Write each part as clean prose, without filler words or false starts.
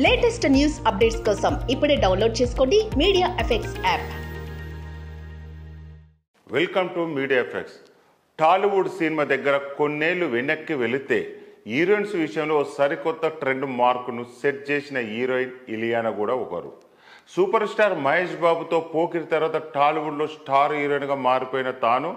Latest news updates కోసం ఇప్పుడే download చేసుకోండి media effects app. Welcome to media effects. Tollywood cinema దగ్గర కొన్నేళ్లు వెనక్కి వెళితే హీరోయిన్స్ విషయంలో సరికొత్త ట్రెండ్ మార్కును సెట్ చేసిన హీరోయిన్ ఇలియానా కూడా ఒకరు. సూపర్ స్టార్ మహేష్ బాబుతో పోకిరి తర్వాత టాలీవుడ్లో స్టార్ హీరోయిన్గా మారిపోయిన తాను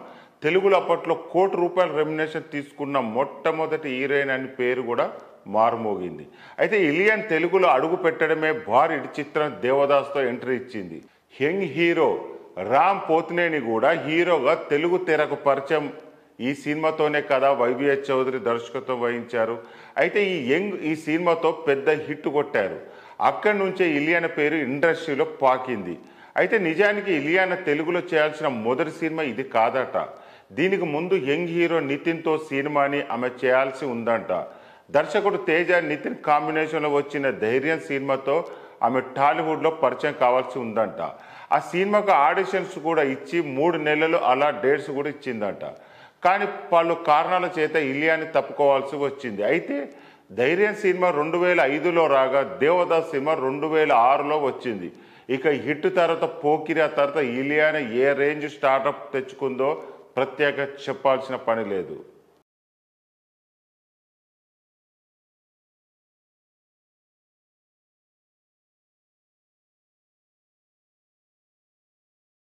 తెలుగులో అప్పట్లో ₹1,00,00,000 రెమ్యునరేషన్ తీసుకున్న మొట్టమొదటి హీరోయిన్ అని పేరు కూడా మారుమోగింది. అయితే ఇలియాన్ తెలుగులో అడుగు పెట్టడమే భారీ చిత్రం దేవదాస్తో ఎంట్రీ ఇచ్చింది. యంగ్ హీరో రామ్ పోతినేని కూడా హీరోగా తెలుగు తెరకు పరిచయం ఈ సినిమాతోనే కదా వైవిఎస్ చౌదరి దర్శకత్వం వహించారు. అయితే ఈ సినిమాతో పెద్ద హిట్ కొట్టారు. అక్కడి నుంచే ఇలియానా పేరు ఇండస్ట్రీలో పాకింది. అయితే నిజానికి ఇలియానా తెలుగులో చేయాల్సిన మొదటి సినిమా ఇది కాదట. దీనికి ముందు యంగ్ హీరో నితిన్తో సినిమాని ఆమె చేయాల్సి ఉందంట. దర్శకుడు తేజ నితిన్ కాంబినేషన్లో వచ్చిన ధైర్యం సినిమాతో ఆమె టాలీవుడ్లో పరిచయం కావాల్సి ఉందంట. ఆ సినిమాకు ఆడిషన్స్ కూడా ఇచ్చి 3 నెలలు అలా డేట్స్ కూడా ఇచ్చిందంట. కానీ పలు కారణాల చేత ఇలియాని తప్పుకోవాల్సి వచ్చింది. అయితే ధైర్యం సినిమా 2005లో రాగా దేవదాస్ సినిమా 2006లో వచ్చింది. ఇక హిట్ తర్వాత పోకిరి, ఆ తర్వాత ఇలియానా ఏ రేంజ్ స్టార్టప్ తెచ్చుకుందో ప్రత్యేక చెప్పాల్సిన పని లేదు.